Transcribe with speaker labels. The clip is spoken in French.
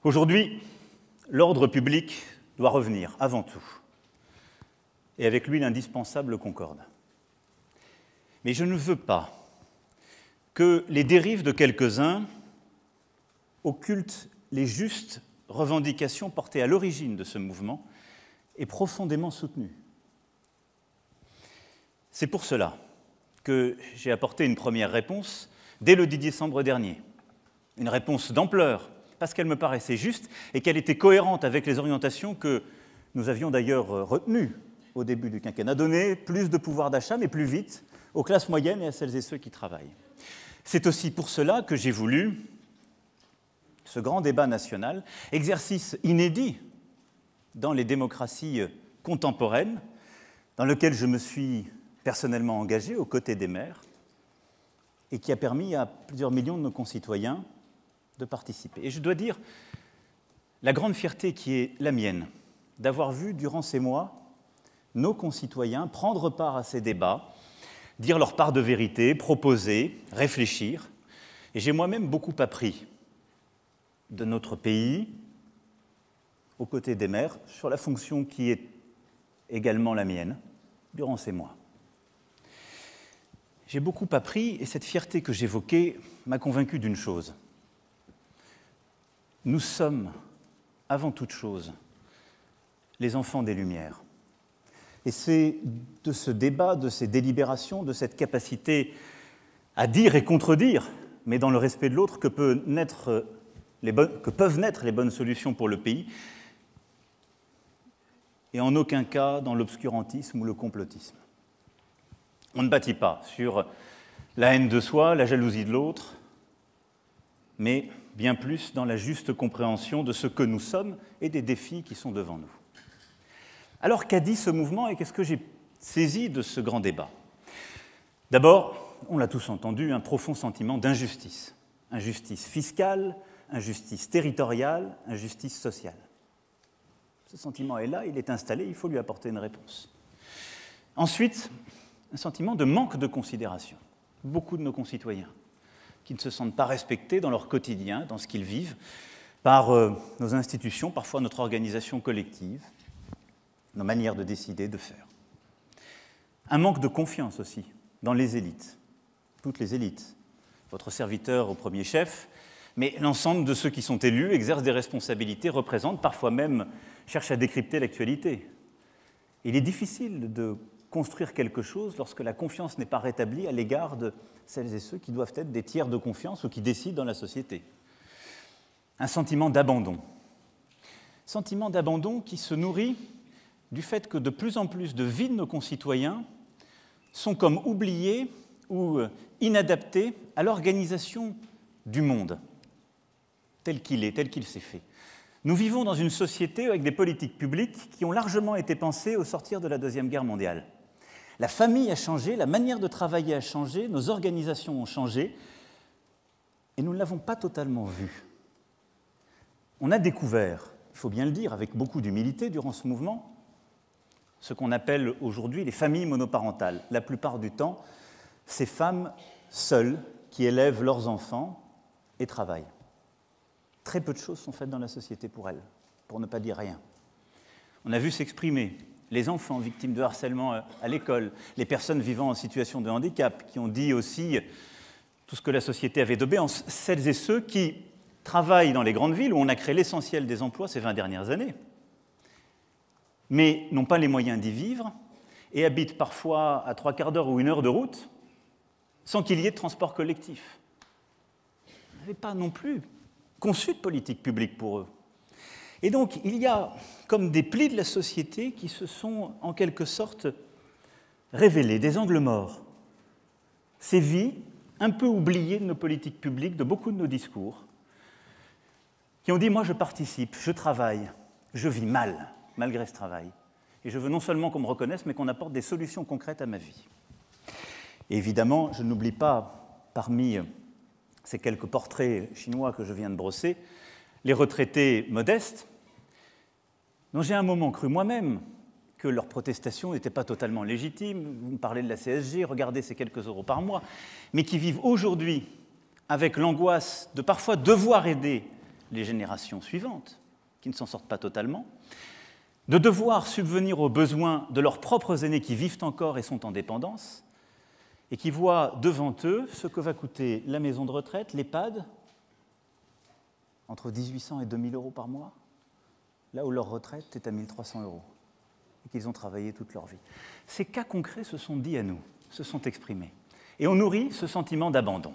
Speaker 1: Aujourd'hui, l'ordre public doit revenir avant tout, et avec lui l'indispensable concorde. Mais je ne veux pas que les dérives de quelques-uns occultent les justes revendications portées à l'origine de ce mouvement et profondément soutenues. C'est pour cela que j'ai apporté une première réponse dès le 10 décembre dernier, une réponse d'ampleur, parce qu'elle me paraissait juste et qu'elle était cohérente avec les orientations que nous avions d'ailleurs retenues au début du quinquennat, donner plus de pouvoir d'achat, mais plus vite, aux classes moyennes et à celles et ceux qui travaillent. C'est aussi pour cela que j'ai voulu ce grand débat national, exercice inédit dans les démocraties contemporaines, dans lequel je me suis personnellement engagé aux côtés des maires, et qui a permis à plusieurs millions de nos concitoyens de participer. Et je dois dire la grande fierté qui est la mienne, d'avoir vu durant ces mois nos concitoyens prendre part à ces débats, dire leur part de vérité, proposer, réfléchir. Et j'ai moi-même beaucoup appris de notre pays, aux côtés des maires, sur la fonction qui est également la mienne, durant ces mois. J'ai beaucoup appris, et cette fierté que j'évoquais m'a convaincu d'une chose. Nous sommes, avant toute chose, les enfants des Lumières. Et c'est de ce débat, de ces délibérations, de cette capacité à dire et contredire, mais dans le respect de l'autre, que peuvent naître les bonnes solutions pour le pays, et en aucun cas dans l'obscurantisme ou le complotisme. On ne bâtit pas sur la haine de soi, la jalousie de l'autre, mais bien plus dans la juste compréhension de ce que nous sommes et des défis qui sont devant nous. Alors, qu'a dit ce mouvement et qu'est-ce que j'ai saisi de ce grand débat ? D'abord, on l'a tous entendu, un profond sentiment d'injustice. Injustice fiscale, injustice territoriale, injustice sociale. Ce sentiment est là, il est installé, il faut lui apporter une réponse. Ensuite, un sentiment de manque de considération. Beaucoup de nos concitoyens qui ne se sentent pas respectés dans leur quotidien, dans ce qu'ils vivent, par nos institutions, parfois notre organisation collective, nos manières de décider, de faire. Un manque de confiance aussi dans les élites, toutes les élites. Votre serviteur au premier chef, mais l'ensemble de ceux qui sont élus exercent des responsabilités, représentent, parfois même cherchent à décrypter l'actualité. Il est difficile de construire quelque chose lorsque la confiance n'est pas rétablie à l'égard de celles et ceux qui doivent être des tiers de confiance ou qui décident dans la société. Un sentiment d'abandon. Sentiment d'abandon qui se nourrit du fait que de plus en plus de vies de nos concitoyens sont comme oubliées ou inadaptées à l'organisation du monde, tel qu'il est, tel qu'il s'est fait. Nous vivons dans une société avec des politiques publiques qui ont largement été pensées au sortir de la Deuxième Guerre mondiale. La famille a changé, la manière de travailler a changé, nos organisations ont changé, et nous ne l'avons pas totalement vu. On a découvert, il faut bien le dire, avec beaucoup d'humilité durant ce mouvement, ce qu'on appelle aujourd'hui les familles monoparentales. La plupart du temps, ces femmes seules qui élèvent leurs enfants et travaillent. Très peu de choses sont faites dans la société pour elles, pour ne pas dire rien. On a vu s'exprimer les enfants victimes de harcèlement à l'école, les personnes vivant en situation de handicap, qui ont dit aussi tout ce que la société avait de béance, celles et ceux qui travaillent dans les grandes villes où on a créé l'essentiel des emplois ces 20 dernières années, mais n'ont pas les moyens d'y vivre et habitent parfois à 3/4 d'heure ou 1 heure de route sans qu'il y ait de transport collectif. On n'avait pas non plus conçu de politique publique pour eux. Et donc, il y a comme des plis de la société qui se sont en quelque sorte révélés, des angles morts. Ces vies un peu oubliées de nos politiques publiques, de beaucoup de nos discours, qui ont dit « moi je participe, je travaille, je vis mal, malgré ce travail, et je veux non seulement qu'on me reconnaisse, mais qu'on apporte des solutions concrètes à ma vie ». Et évidemment, je n'oublie pas, parmi ces quelques portraits chinois que je viens de brosser, les retraités modestes, dont j'ai un moment cru moi-même que leur protestation n'était pas totalement légitime. Vous me parlez de la CSG, regardez ces quelques euros par mois, mais qui vivent aujourd'hui avec l'angoisse de parfois devoir aider les générations suivantes, qui ne s'en sortent pas totalement, de devoir subvenir aux besoins de leurs propres aînés qui vivent encore et sont en dépendance, et qui voient devant eux ce que va coûter la maison de retraite, l'EHPAD, entre 1800 et 2000 euros par mois, là où leur retraite est à 1300 euros, et qu'ils ont travaillé toute leur vie. Ces cas concrets se sont dits à nous, se sont exprimés, et on nourrit ce sentiment d'abandon.